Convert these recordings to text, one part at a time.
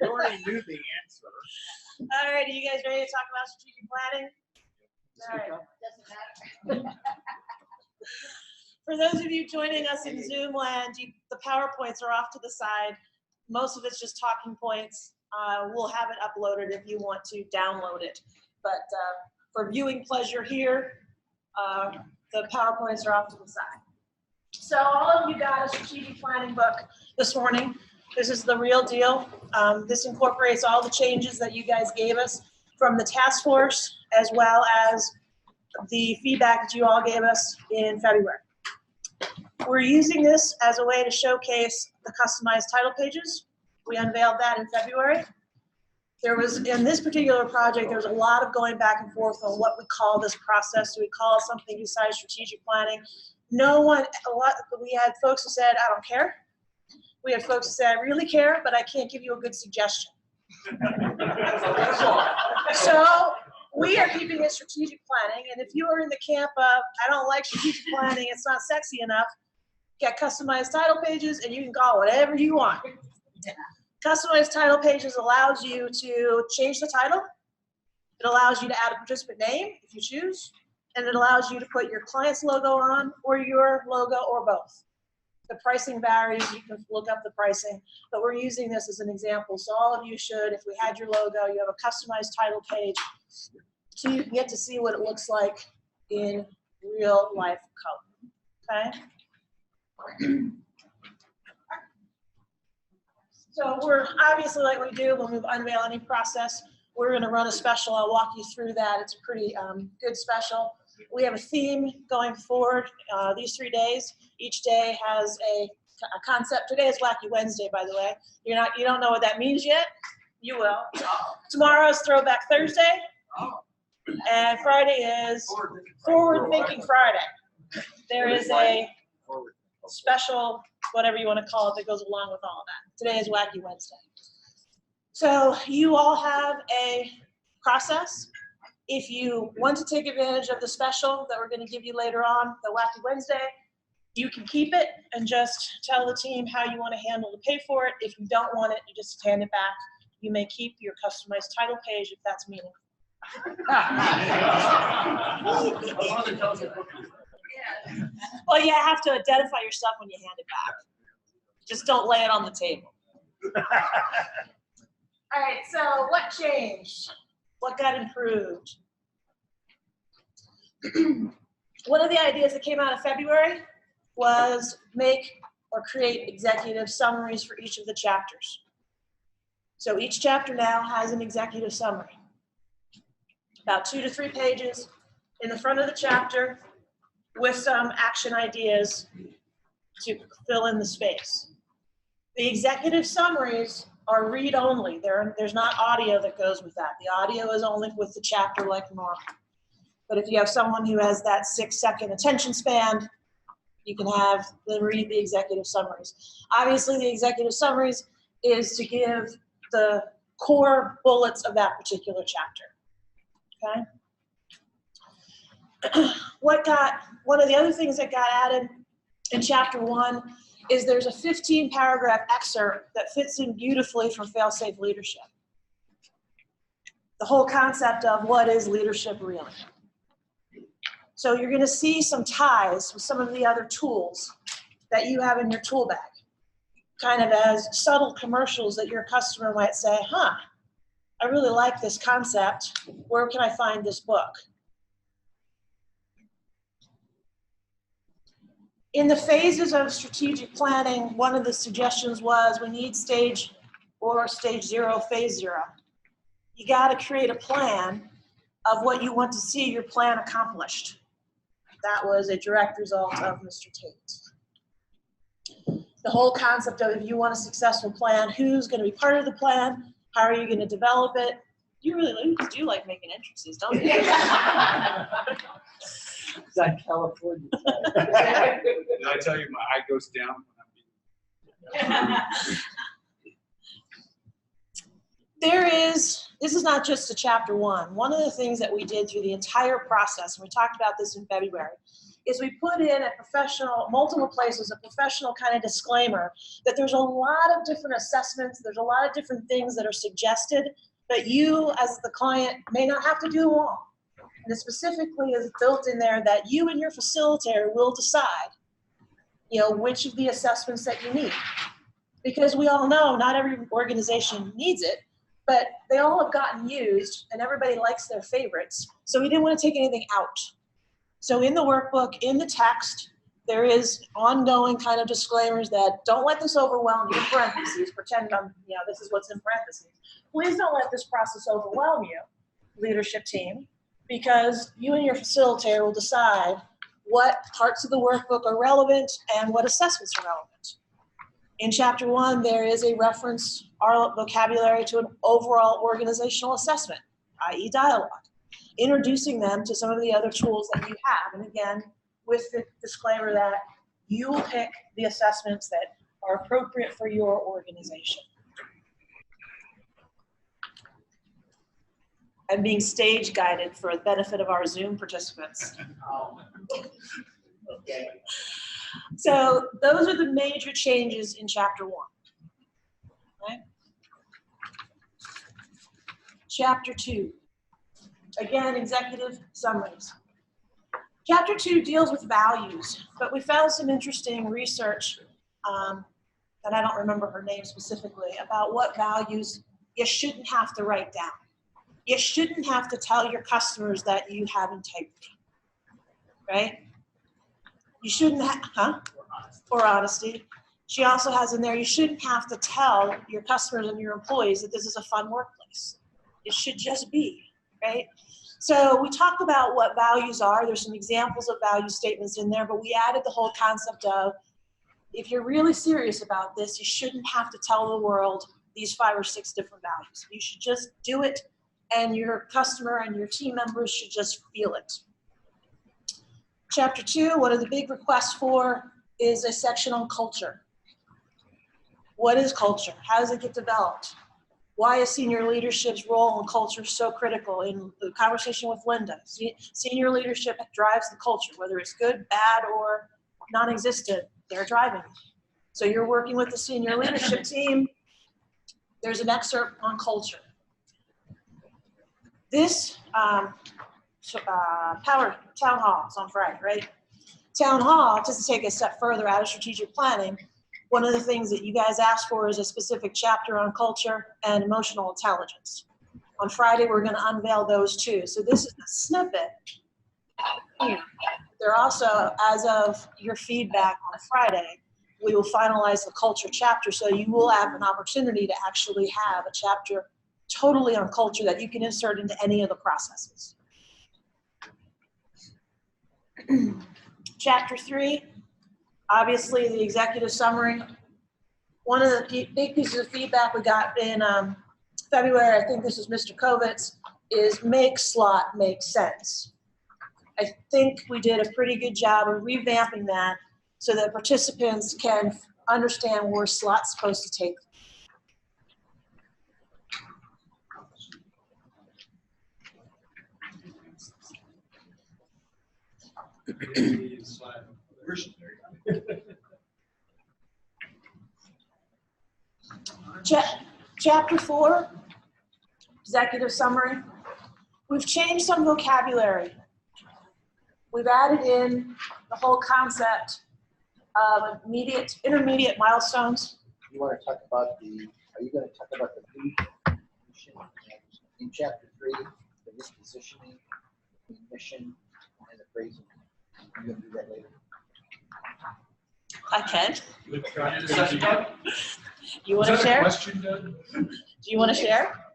You already knew the answer. All right, are you guys ready to talk about strategic planning? All right. Doesn't matter. For those of you joining us in Zoom land, the PowerPoints are off to the side. Most of it's just talking points. We'll have it uploaded if you want to download it. But for viewing pleasure here, the PowerPoints are off to the side. So all of you got a strategic planning book this morning. This is the real deal. This incorporates all the changes that you guys gave us from the task force, as well as the feedback that you all gave us in February. We're using this as a way to showcase the customized title pages. We unveiled that in February. There was, in this particular project, there was a lot of going back and forth on what we call this process. Do we call it something besides strategic planning? We had folks who said, I don't care. We had folks who said, I really care, but I can't give you a good suggestion. So we are keeping it strategic planning, and if you are in the camp of, I don't like strategic planning, it's not sexy enough, get customized title pages, and you can call it whatever you want. Customized title pages allows you to change the title. It allows you to add a participant name if you choose, and it allows you to put your client's logo on or your logo or both. The pricing varies. You can look up the pricing, but we're using this as an example. So all of you should, if we had your logo, you have a customized title page, so you can get to see what it looks like in real life color. Okay. So we're obviously, like we do when we unveil any process, we're going to run a special. I'll walk you through that. It's a pretty good special. We have a theme going forward these 3 days. Each day has a concept. Today is Wacky Wednesday, by the way. You don't know what that means yet. You will. Tomorrow is Throwback Thursday, and Friday is Forward Thinking Friday. There is a special, whatever you want to call it, that goes along with all of that. Today is Wacky Wednesday. So you all have a process. If you want to take advantage of the special that we're going to give you later on, the Wacky Wednesday, you can keep it and just tell the team how you want to handle to pay for it. If you don't want it, you just hand it back. You may keep your customized title page if that's meaningful. Well, you have to identify your stuff when you hand it back. Just don't lay it on the table. All right, so what changed? What got improved? One of the ideas that came out of February was make or create executive summaries for each of the chapters. So each chapter now has an executive summary. About 2 to 3 pages in the front of the chapter with some action ideas to fill in the space. The executive summaries are read-only. There's not audio that goes with that. The audio is only with the chapter like normal. But if you have someone who has that 6-second attention span, you can have them read the executive summaries. Obviously, the executive summaries is to give the core bullets of that particular chapter. Okay? One of the other things that got added in chapter 1 is there's a 15-paragraph excerpt that fits in beautifully from Failsafe Leadership. The whole concept of what is leadership really. So you're going to see some ties with some of the other tools that you have in your tool bag, kind of as subtle commercials that your customer might say, I really like this concept. Where can I find this book? In the phases of strategic planning, one of the suggestions was we need stage 0, phase 0. You got to create a plan of what you want to see your plan accomplished. That was a direct result of Mr. Tate. The whole concept of if you want a successful plan, who's going to be part of the plan? How are you going to develop it? You really do like making entrances, don't you? Is that California? Did I tell you my eye goes down when I'm This is not just a chapter 1. One of the things that we did through the entire process, and we talked about this in February, is we put in a professional, multiple places, a professional kind of disclaimer that there's a lot of different assessments, there's a lot of different things that are suggested, but you as the client may not have to do them all. And it specifically is built in there that you and your facilitator will decide, which of the assessments that you need. Because we all know not every organization needs it, but they all have gotten used and everybody likes their favorites. So we didn't want to take anything out. So in the workbook, in the text, there is ongoing kind of disclaimers that don't let this overwhelm you, in parentheses, pretend this is what's in parentheses. Please don't let this process overwhelm you, leadership team, because you and your facilitator will decide what parts of the workbook are relevant and what assessments are relevant. In chapter 1, there is a reference, our vocabulary, to an overall organizational assessment, i.e. dialogue, introducing them to some of the other tools that you have. And again, with the disclaimer that you will pick the assessments that are appropriate for your organization. I'm being stage guided for the benefit of our Zoom participants. Okay. So those are the major changes in chapter 1. Okay? Chapter 2, again, executive summaries. Chapter 2 deals with values, but we found some interesting research, and I don't remember her name specifically, about what values you shouldn't have to write down. You shouldn't have to tell your customers that you have integrity, right? You shouldn't have, or honesty. She also has in there, you shouldn't have to tell your customers and your employees that this is a fun workplace. It should just be, right? So we talked about what values are. There's some examples of value statements in there, but we added the whole concept of, if you're really serious about this, you shouldn't have to tell the world these 5 or 6 different values. You should just do it, and your customer and your team members should just feel it. Chapter 2, one of the big requests for is a section on culture. What is culture? How does it get developed? Why is senior leadership's role in culture so critical? In the conversation with Linda, senior leadership drives the culture, whether it's good, bad, or non-existent, they're driving it. So you're working with the senior leadership team. There's an excerpt on culture. This town hall is on Friday, right? Town hall, just to take a step further out of strategic planning, one of the things that you guys asked for is a specific chapter on culture and emotional intelligence. On Friday, we're going to unveil those too. So this is a snippet. They're also, as of your feedback on Friday, we will finalize the culture chapter, so you will have an opportunity to actually have a chapter totally on culture that you can insert into any of the processes. Chapter 3, obviously the executive summary. One of the big pieces of feedback we got in February, I think this is Mr. Kovitz, is make slot make sense. I think we did a pretty good job of revamping that so that participants can understand where slot's supposed to take them. Chapter 4, executive summary. We've changed some vocabulary. We've added in the whole concept of intermediate milestones. You want to talk about are you going to talk about the mission in chapter 3, the repositioning, the mission, and the phrasing? You're going to do that later. I can. Is You want to that a share? question, Doug? Do you want to share?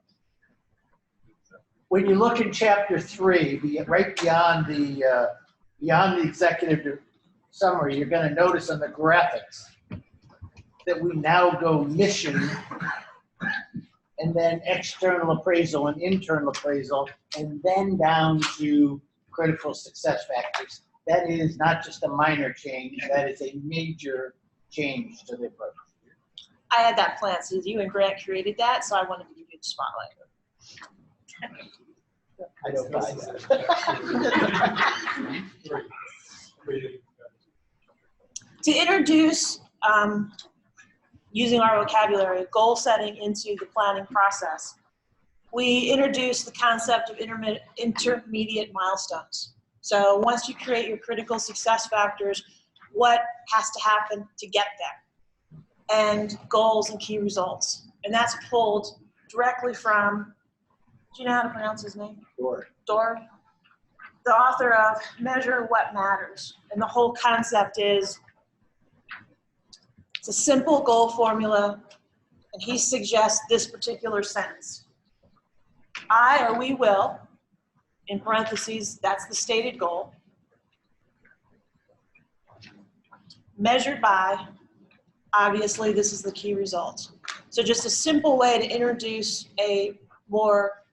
When you look in chapter 3, right beyond the executive summary, you're going to notice on the graphics that we now go mission, and then external appraisal and internal appraisal, and then down to critical success factors. That is not just a minor change, that is a major change to the approach. I had that plan, so you and Grant created that, so I wanted to give you the spotlight. I don't buy that. creative. To introduce, using our vocabulary, goal setting into the planning process, we introduced the concept of intermediate milestones. So once you create your critical success factors, what has to happen to get there? And goals and key results. And that's pulled directly from, do you know how to pronounce his name? Dorr. The author of Measure What Matters. And the whole concept is, it's a simple goal formula, and he suggests this particular sentence. I, or we will, in parentheses, that's the stated goal, measured by, obviously this is the key result. So just a simple way to introduce a more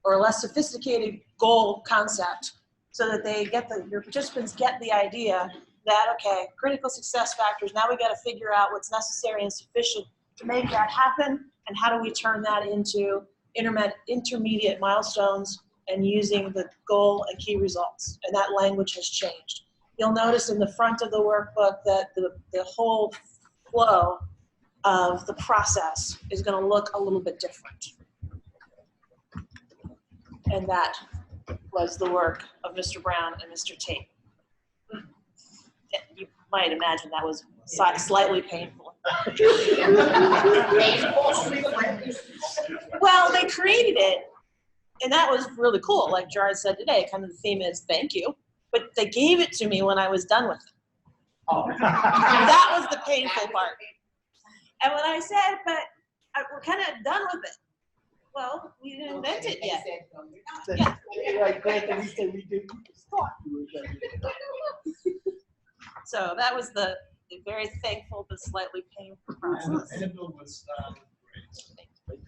or less sophisticated goal concept so that they get your participants get the idea that, okay, critical success factors, now we got to figure out what's necessary and sufficient to make that happen, and how do we turn that into intermediate milestones and using the goal and key results. And that language has changed. You'll notice in the front of the workbook that the whole flow of the process is going to look a little bit different. And that was the work of Mr. Brown and Mr. Tate. You might imagine that was slightly painful. Well, they created it, and that was really cool. Like Gerard said today, kind of the theme is thank you. But they gave it to me when I was done with it. Oh. That was the painful part. And when I said, but we're kind of done with it. Well, we didn't invent it yet. Yeah. Like Grant, we said we did. So that was the very thankful but slightly painful process. And the bill was great.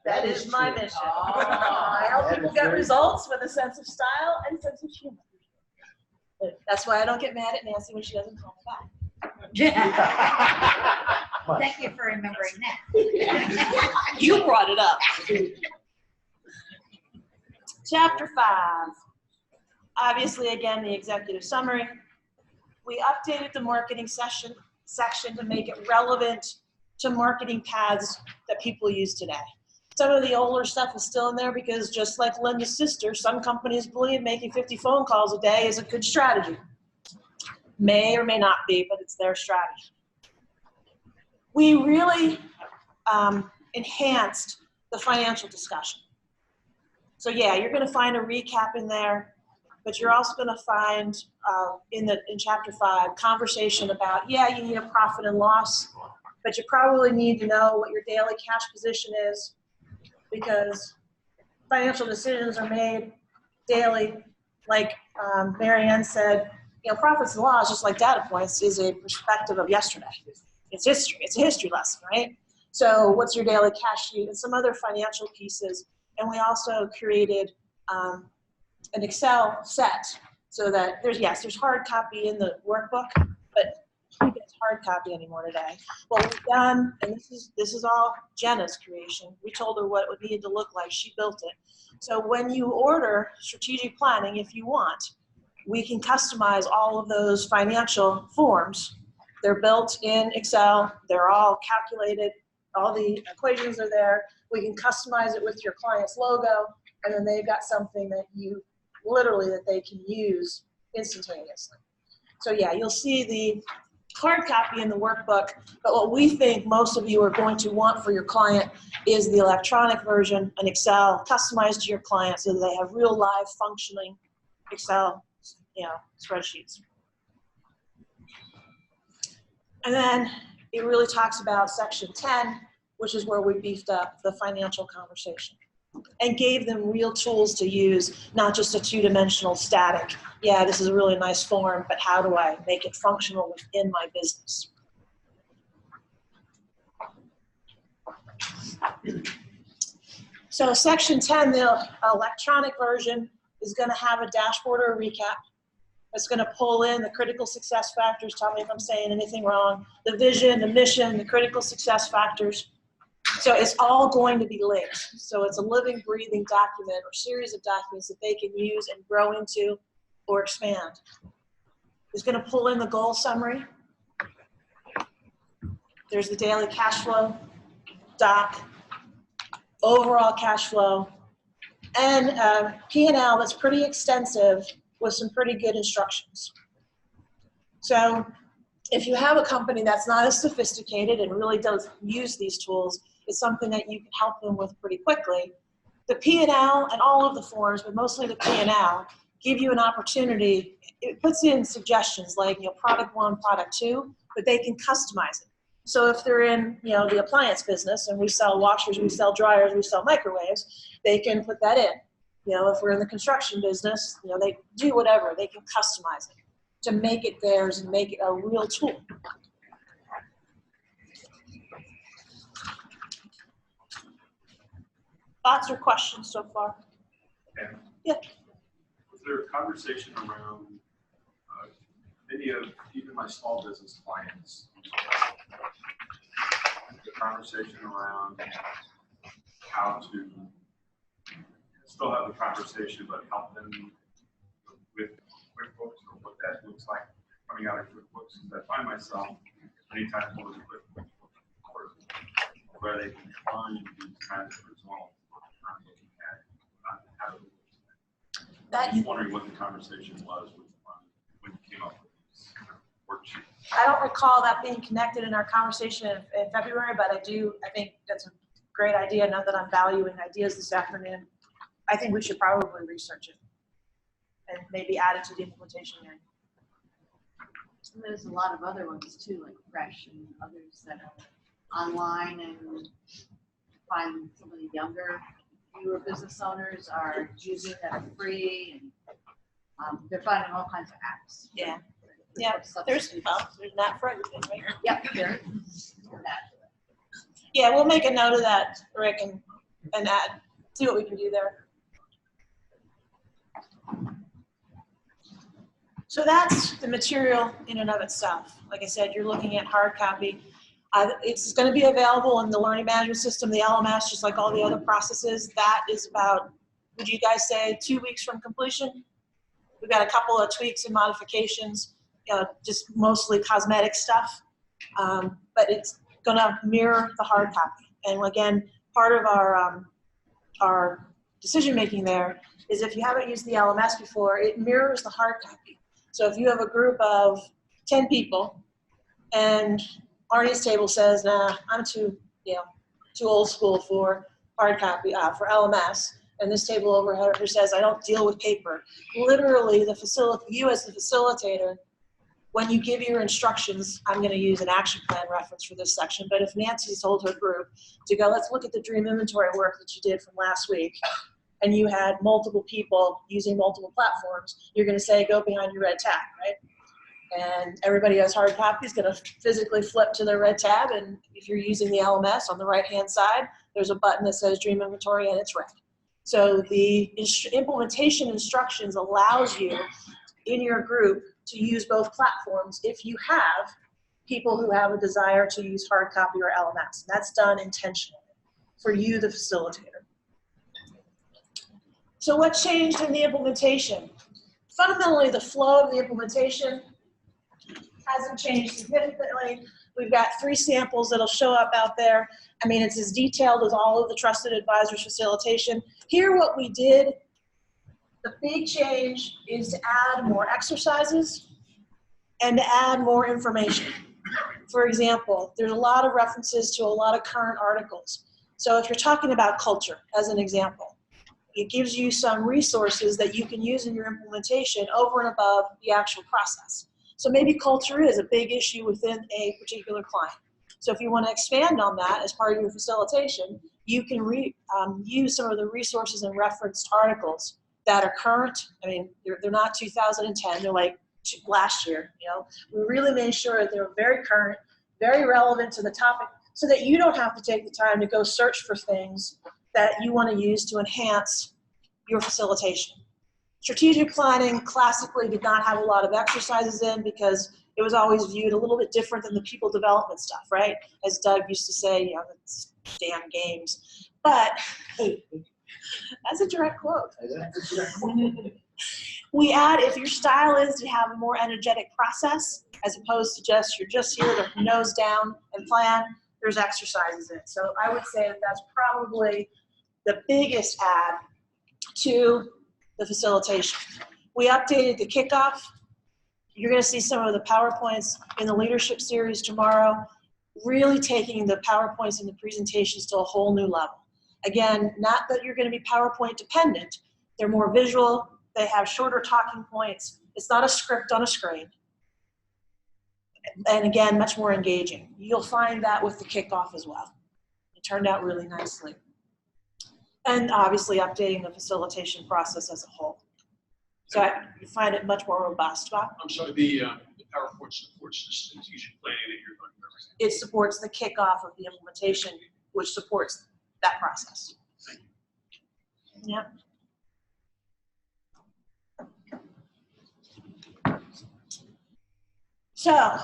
That is my mission. Oh, I help people get results with a sense of style and sense of humor. That's why I don't get mad at Nancy when she doesn't call me back. Thank you for remembering that. You brought it up. Chapter 5. Obviously, again, the executive summary. We updated the marketing section to make it relevant to marketing paths that people use today. Some of the older stuff is still in there because just like Linda's sister, some companies believe making 50 phone calls a day is a good strategy. May or may not be, but it's their strategy. We really enhanced the financial discussion. So yeah, you're going to find a recap in there, but you're also going to find in chapter 5 conversation about, yeah, you need a profit and loss, but you probably need to know what your daily cash position is, because financial decisions are made daily. Like Mary Ann said, you know, profits and loss, just like data points, is a perspective of yesterday. It's history. It's a history lesson, right? So what's your daily cash sheet and some other financial pieces. And we also created an Excel set so that there's hard copy in the workbook, but I don't think it's hard copy anymore today. What we've done, and this is all Jenna's creation. We told her what it would need to look like. She built it. So when you order strategic planning, if you want, we can customize all of those financial forms. They're built in Excel. They're all calculated. All the equations are there. We can customize it with your client's logo, and then they've got something that that they can use instantaneously. So yeah, you'll see the hard copy in the workbook, but what we think most of you are going to want for your client is the electronic version, an Excel customized to your client so that they have real live functioning Excel, spreadsheets. And then it really talks about section 10, which is where we beefed up the financial conversation and gave them real tools to use, not just a two-dimensional static. Yeah, this is a really nice form, but how do I make it functional within my business? So section 10, the electronic version, is going to have a dashboard or a recap. It's going to pull in the critical success factors. Tell me if I'm saying anything wrong. The vision, the mission, the critical success factors. So it's all going to be linked. So it's a living, breathing document or series of documents that they can use and grow into or expand. is going to pull in the goal summary. There's the daily cash flow doc, overall cash flow, and P&L that's pretty extensive with some pretty good instructions. So if you have a company that's not as sophisticated and really does use these tools, it's something that you can help them with pretty quickly. The P&L and all of the forms, but mostly the P&L, give you an opportunity. It puts in suggestions like, product 1, product 2, but they can customize it. So if they're in, the appliance business and we sell washers, we sell dryers, we sell microwaves, they can put that in. If we're in the construction business, they do whatever. They can customize it to make it theirs and make it a real tool. Thoughts or questions so far? Okay. Yeah. Was there a conversation around many of even my small business clients? The conversation around how to still have the conversation, but help them with QuickBooks or what that looks like coming out of QuickBooks. Because I find myself anytime going to QuickBooks where they can find these kinds of results. I'm looking at how to I'm just wondering what the conversation was when you came up with these worksheets. I don't recall that being connected in our conversation in February, but I think that's a great idea. Now that I'm valuing ideas this afternoon, I think we should probably research it and maybe add it to the implementation area. There's a lot of other ones too, like Fresh and others that are online, and find some of the younger, newer business owners are using that are free, and they're finding all kinds of apps. Yeah. Yeah, there's not for everything, right? Yep, there is that. Yeah, we'll make a note of that, Rick, and add, see what we can do there. So that's the material in and of itself. Like I said, you're looking at hard copy. It's going to be available in the learning management system, the LMS, just like all the other processes. That is about, would you guys say, 2 weeks from completion? We've got a couple of tweaks and modifications, just mostly cosmetic stuff, but it's going to mirror the hard copy. And again, part of our decision making there is if you haven't used the LMS before, it mirrors the hard copy. So if you have a group of 10 people and Arnie's table says, nah, I'm too old school for hard copy, for LMS, and this table over here says, I don't deal with paper. Literally, you as the facilitator, when you give your instructions, I'm going to use an action plan reference for this section, but if Nancy told her group to go, let's look at the dream inventory work that you did from last week, and you had multiple people using multiple platforms, you're going to say, go behind your red tab, right? And everybody who has hard copy is going to physically flip to their red tab, and if you're using the LMS on the right-hand side, there's a button that says dream inventory, and it's red. So the implementation instructions allows you in your group to use both platforms if you have people who have a desire to use hard copy or LMS. And that's done intentionally for you, the facilitator. So what changed in the implementation? Fundamentally, the flow of the implementation hasn't changed significantly. We've got 3 samples that'll show up out there. I mean, it's as detailed as all of the Trusted Advisors facilitation. Here, what we did, the big change is to add more exercises and to add more information. For example, there's a lot of references to a lot of current articles. So if you're talking about culture, as an example, it gives you some resources that you can use in your implementation over and above the actual process. So maybe culture is a big issue within a particular client. So if you want to expand on that as part of your facilitation, you can use some of the resources and referenced articles that are current. I mean, they're not 2010, they're like last year, We really made sure that they're very current, very relevant to the topic, so that you don't have to take the time to go search for things that you want to use to enhance your facilitation. Strategic planning classically did not have a lot of exercises in because it was always viewed a little bit different than the people development stuff, right? As Doug used to say, it's damn games. But that's a direct quote. We add, if your style is to have a more energetic process, as opposed to you're just here to nose down and plan, there's exercises in it. So I would say that that's probably the biggest add to the facilitation. We updated the kickoff. You're going to see some of the PowerPoints in the leadership series tomorrow, really taking the PowerPoints and the presentations to a whole new level. Again, not that you're going to be PowerPoint dependent. They're more visual. They have shorter talking points. It's not a script on a screen. And again, much more engaging. You'll find that with the kickoff as well. It turned out really nicely. And obviously updating the facilitation process as a whole. So you find it much more robust. Bob? I'm sorry, the PowerPoint supports the strategic planning that you're going to represent. It supports the kickoff of the implementation, which supports that process. Yeah. So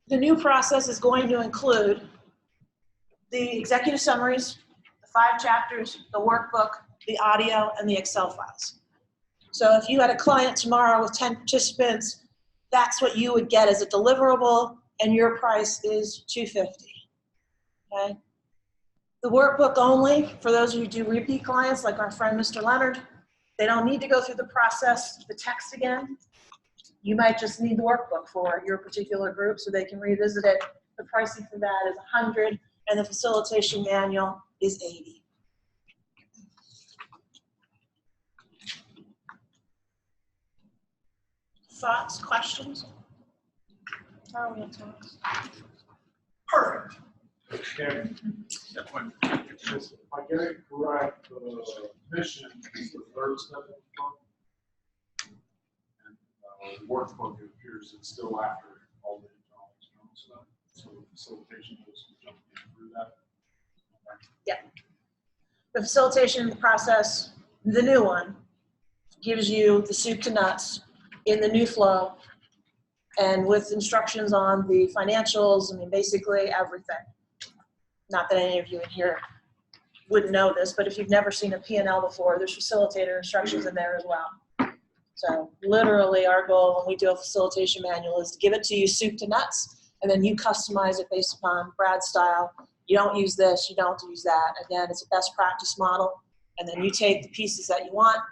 the new process is going to include the executive summaries, the 5 chapters, the workbook, the audio, and the Excel files. So if you had a client tomorrow with 10 participants, that's what you would get as a deliverable, and your price is $250. Okay? The workbook only, for those of you who do repeat clients, like our friend Mr. Leonard, they don't need to go through the process, the text again. You might just need the workbook for your particular group so they can revisit it. The pricing for that is $100, and the facilitation manual is $80. Thoughts, questions? How are we on time? Perfect. Okay. If I get it correct, the mission is the third step of the book. And the workbook, it appears it's still after all the internal stuff. So the facilitation goes jumping through that. Yeah. The facilitation process, the new one, gives you the soup to nuts in the new flow and with instructions on the financials, I mean, basically everything. Not that any of you in here wouldn't know this, but if you've never seen a P&L before, there's facilitator instructions in there as well. So literally our goal when we do a facilitation manual is to give it to you soup to nuts, and then you customize it based upon Brad's style. You don't use this, you don't use that. Again, it's a best practice model, and then you take the pieces that you want,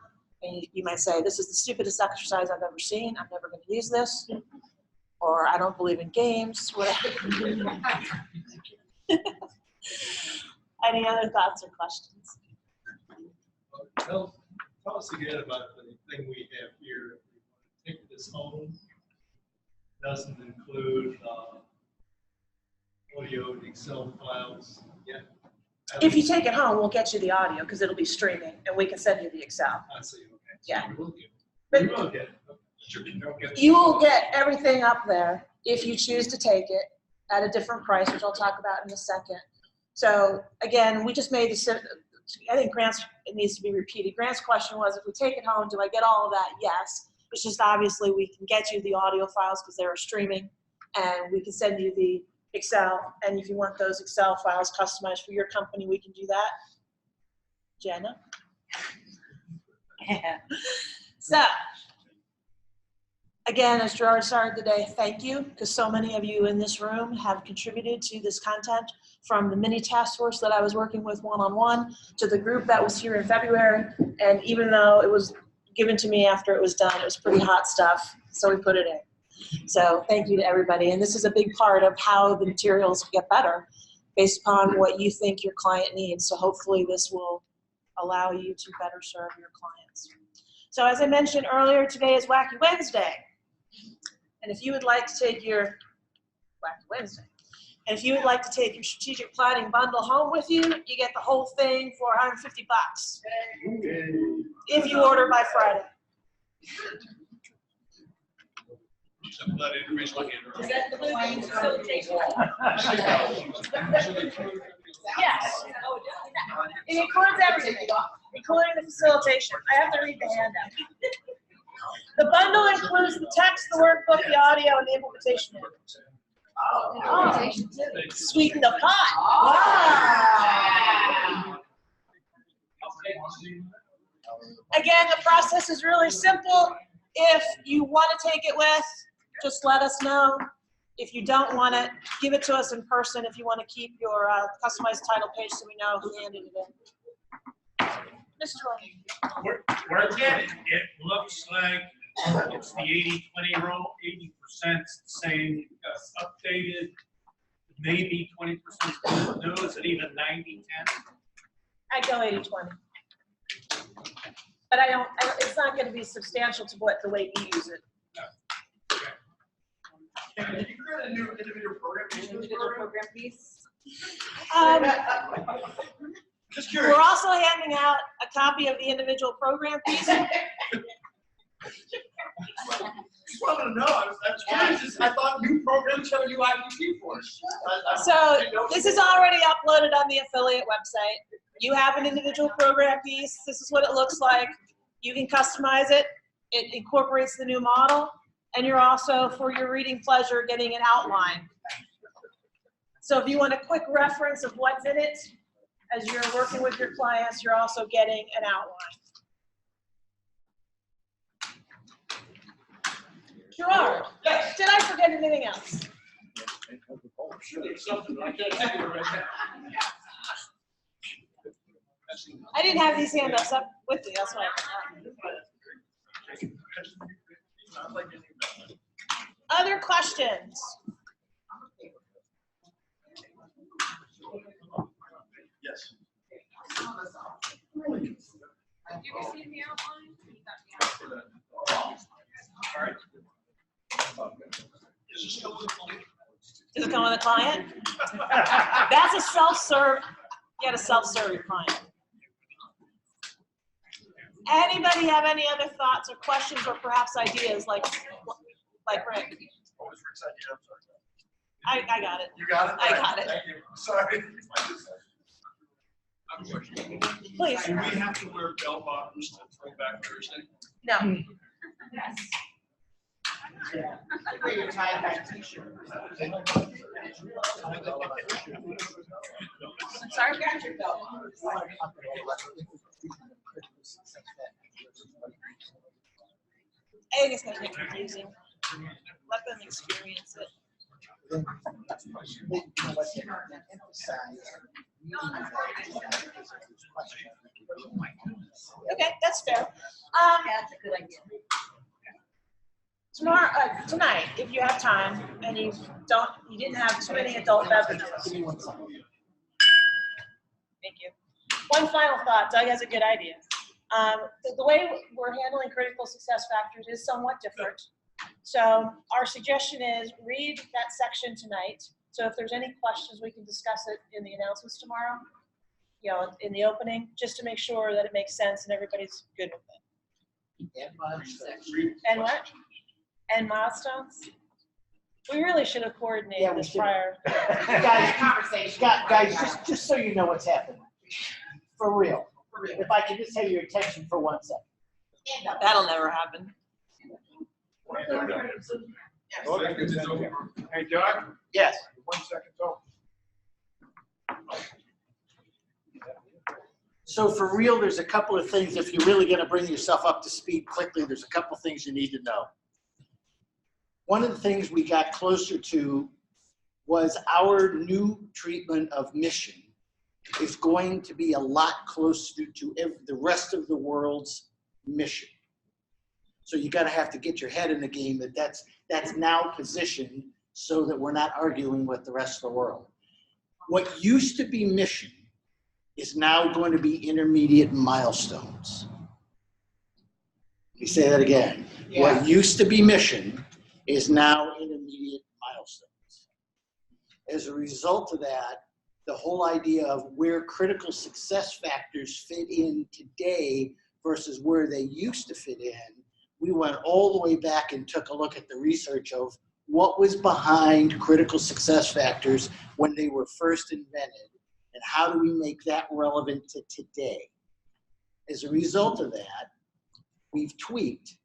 and you might say, this is the stupidest exercise I've ever seen, I'm never going to use this, or I don't believe in games, whatever. Any other thoughts or questions? Tell us again about the thing we have here. If we want to take this home, doesn't include audio and Excel files. Yeah. If you take it home, we'll get you the audio because it'll be streaming, and we can send you the Excel. I see. Okay. Yeah. So we will get. But We will get. Sure, you don't get. you will get everything up there if you choose to take it at a different price, which I'll talk about in a second. So again, we just made this, I think Grant's, it needs to be repeated. Grant's question was, if we take it home, do I get all of that? Yes. It's just obviously we can get you the audio files because they're streaming, and we can send you the Excel. And if you want those Excel files customized for your company, we can do that. Jenna? Yeah. So, again, as Gerard started the day, thank you, because so many of you in this room have contributed to this content, from the mini task force that I was working with one-on-one to the group that was here in February. And even though it was given to me after it was done, it was pretty hot stuff, so we put it in. So thank you to everybody. And this is a big part of how the materials get better based upon what you think your client needs. So hopefully this will allow you to better serve your clients. So as I mentioned earlier, today is Wacky Wednesday. And if you would like to take your Wacky Wednesday, and if you would like to take your strategic planning bundle home with you, you get the whole thing for $150 if you order by Friday. I'm glad I didn't raise my hand earlier. Is that the planning facilitation? Yes. It includes everything, including the facilitation. I have to read the handout. The bundle includes the text, the workbook, the audio, and the implementation. Oh, sweeten the pot. Wow. Again, the process is really simple. If you want to take it with, just let us know. If you don't want it, give it to us in person if you want to keep your customized title page so we know who handed it in. Mr. Rowe. We're getting, it looks like it's the 80-20 rule, 80% same, updated, maybe 20% new. Is it even 90-10? I go 80-20. But it's not going to be substantial to the way you use it. Can you create a new individual program? Individual program piece. Just We're curious. also handing out a copy of the individual program piece. Just wanted to know. I was curious. I thought new programs had a new IPP for us. So this is already uploaded on the affiliate website. You have an individual program piece. This is what it looks like. You can customize it. It incorporates the new model. And you're also, for your reading pleasure, getting an outline. So if you want a quick reference of what's in it, as you're working with your clients, you're also getting an outline. Gerard, Yes. did I forget anything else? I'm sure there's something I can't think of right now. I didn't have these handouts up with me, that's why. Other questions? Yes. Have you received the outline? You got the outline. All right. Is this still with the client? Does it come with a client? That's a self-serve, you got a self-serve your client. Anybody have any other thoughts or questions or perhaps ideas like Rick? What was Rick's idea? I'm sorry. I got it. You got it? I got it. Thank you. Sorry. I'm sorry. Please. Do we have to wear bell bottoms to throw back Thursday? No. Wear your tie-dye t-shirt. Sorry? I think it's gonna be confusing. Let them experience it. Okay, that's fair. That's a good idea. Tomorrow, tonight, if you have time and you didn't have too many adult beverages. Thank you. One final thought, Doug has a good idea. The way we're handling critical success factors is somewhat different. So our suggestion is read that section tonight. So if there's any questions, we can discuss it in the announcements tomorrow, in the opening, just to make sure that it makes sense and everybody's good with it. And what? And milestones? We really should have coordinated this prior. Guys, just so you know what's happening. For real. If I can just have your attention for 1 second. That'll never happen. Hey, Doug? Yes. 1 second, so. So for real, there's a couple of things, if you're really gonna bring yourself up to speed quickly, there's a couple of things you need to know. One of the things we got closer to was our new treatment of mission is going to be a lot closer to the rest of the world's mission. So you gotta have to get your head in the game that's now positioned so that we're not arguing with the rest of the world. What used to be mission is now going to be intermediate milestones. Let me say that again. Yeah. What used to be mission is now intermediate milestones. As a result of that, the whole idea of where critical success factors fit in today versus where they used to fit in, we went all the way back and took a look at the research of what was behind critical success factors when they were first invented, and how do we make that relevant to today? As a result of that, we've tweaked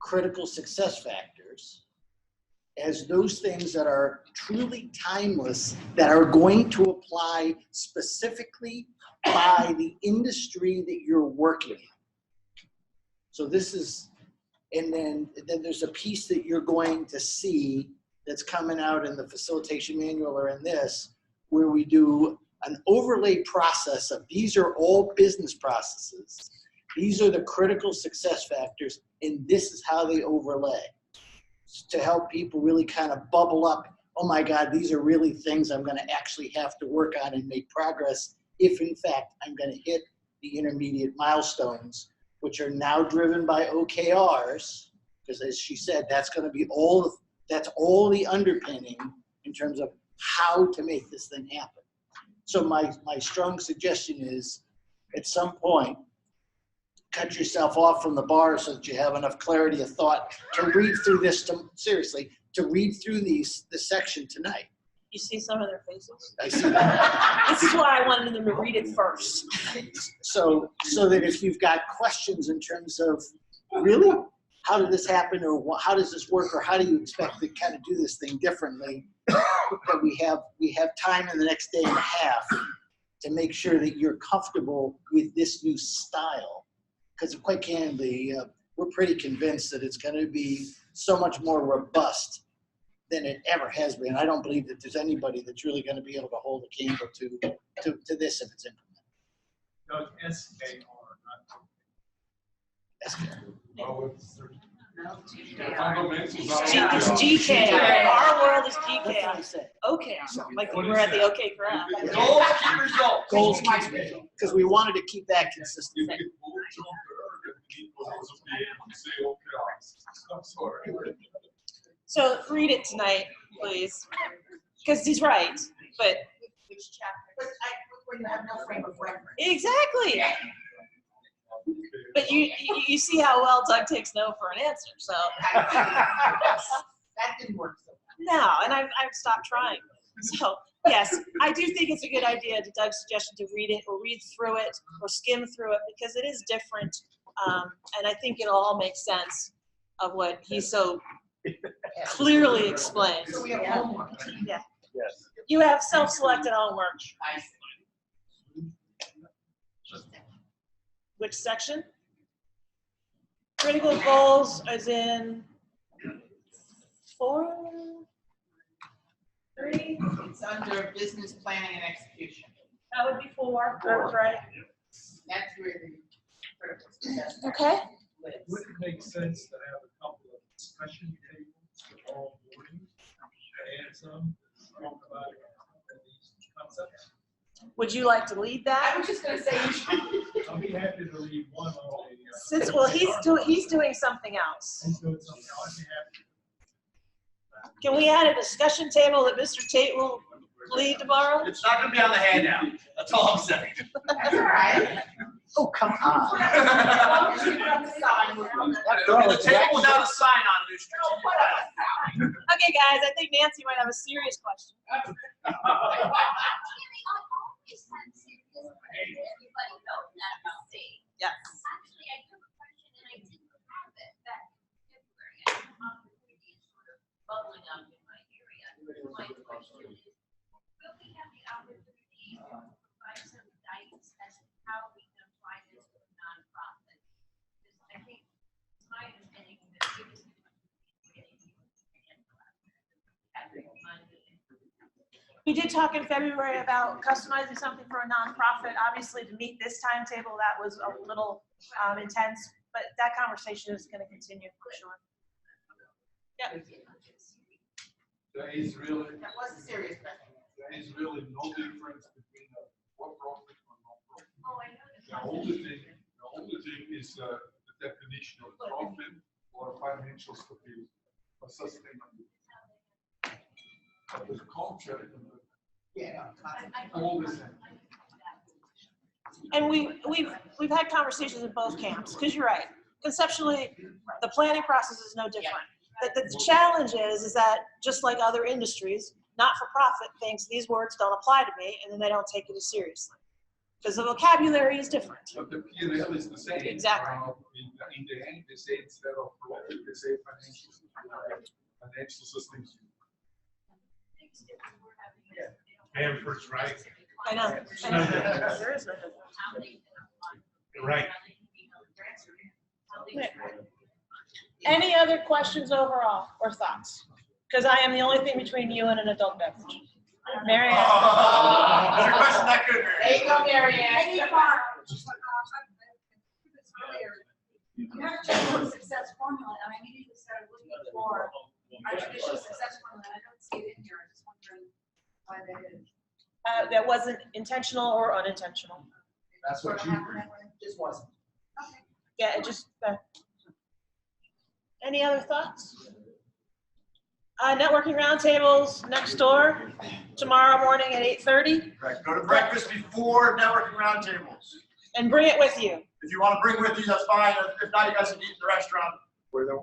critical success factors as those things that are truly timeless, that are going to apply specifically by the industry that you're working in. So this is, and then there's a piece that you're going to see that's coming out in the facilitation manual or in this, where we do an overlay process of these are all business processes. These are the critical success factors, and this is how they overlay to help people really kind of bubble up. Oh my God, these are really things I'm going to actually have to work on and make progress if in fact I'm going to hit the intermediate milestones, which are now driven by OKRs, because as she said, that's going to be that's all the underpinning in terms of how to make this thing happen. So my strong suggestion is at some point, cut yourself off from the bar so that you have enough clarity of thought to read through this, to read through this section tonight. You see some of their faces? I see that. This is why I wanted them to read it first. So that if you've got questions in terms of, really, how did this happen, or how does this work, or how do you expect to kind of do this thing differently, that we have time in the next day and a half to make sure that you're comfortable with this new style. Because quite candidly, we're pretty convinced that it's going to be so much more robust than it ever has been. I don't believe that there's anybody that's really going to be able to hold a candle to this if it's implemented. No, it's SKR, not SKR. Oh, it's No, the fundamentals It's are. GKI. Our world is That's what I GKI. said. Okay, like What is we're at the that? OK Corral. Goals, key results. Goals, because we wanted to keep that consistent. You get moved to America, you need to also be able to say, okay, I'm sorry. So read it tonight, please, because he's right. But Which chapter? When you have no frame of reference. exactly. But you see how well Doug takes no for an answer. So That didn't work so well. no, and I've stopped trying. So yes, I do think it's a good idea, to Doug's suggestion, to read it or read through it or skim through it, because it is different, and I think it'll all make sense of what he so clearly explained. So we have homework. Yeah. Yes. You have self-selected homework. I see. Which section? Critical goals is in 4, 3. It's under business planning and execution. That would be 4. I was right. That's where the critical success Okay. lives. Would it make sense to have a couple of discussion tables for all boarding, add some, talk about these concepts? Would you like to lead I that? was just gonna say, I'll be happy to leave one on the. Since he's doing something else. He's doing something, I'll be happy. Can we add a discussion table that Mr. Tate will lead tomorrow? it's not gonna be on the handout. That's all I'm saying. That's all right. Oh, come on. It'll be the table without a sign on it. Okay, guys, I think Nancy might have a serious question. Yes. Actually, I took a question and I didn't have it back in February. I have opportunity sort of bubbling up in my area. So my question is, will we have the opportunity to provide some guidance as to how we can apply this to a nonprofit? Because I think it's my understanding that it is We did talk in February about customizing something for a nonprofit. Obviously, to meet this timetable, that was a little intense, but that conversation is going to continue for sure. Yep. There is really, That was a serious question. there is really no difference between a for-profit and non-profit. Oh, I know. The only thing is the definition of profit or financial stability or sustainability. But the concept and Yeah. all the same. And we've had conversations in both camps, because you're right. Conceptually, the planning process is no different. The challenge is that just like other industries, not-for-profit thinks these words don't apply to me, and then they don't take it as seriously. Because the vocabulary is different. But the P&L is the same. Exactly. In the end, they say instead of profit, they say financial systems. Bamford's right. I know. There is no difference. You're right. Okay. Any other questions overall or thoughts? Because I am the only thing between you and an adult beverage. Mary Ann? Is your question that good, Mary? There you go, Mary Ann. I need a bar. You have to check the success formula, and I immediately started looking for our traditional success formula. I don't see it in here. I'm just wondering why that is. That wasn't intentional or unintentional. That's what you agree. Just wasn't. Okay. Yeah, it just, any other thoughts? Networking roundtables next door, tomorrow morning at 8:30, Right, go to breakfast before networking roundtables. and bring it with you. If you want to bring with you, that's fine. If not, you guys can eat in the restaurant. Where the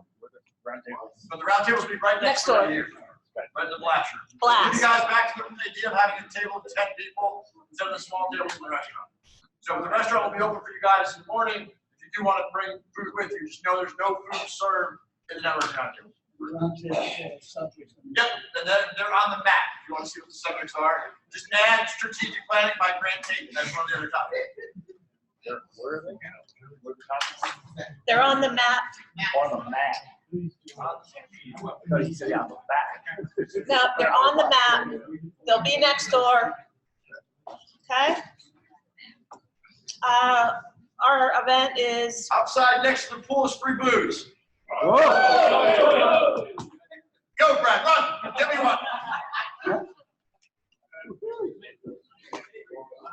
round tables? But the roundtables will be right next Next door. to you. Right in the blast room. Blast. Get you guys back to the idea of having a table of 10 people instead of the small tables in the restaurant. So the restaurant will be open for you guys in the morning. If you do want to bring food with you, just know there's no food served in the networking roundtable. Yep, and they're on the map. If you want to see what the subjects are, just add strategic planning by Grant Tate. That's one of the other topics. Where are they? They're on the map. On the map. Because you said on the back. No, they're on the map. They'll be next door. Okay? Our event is Outside next to the pool is free booze. Whoa.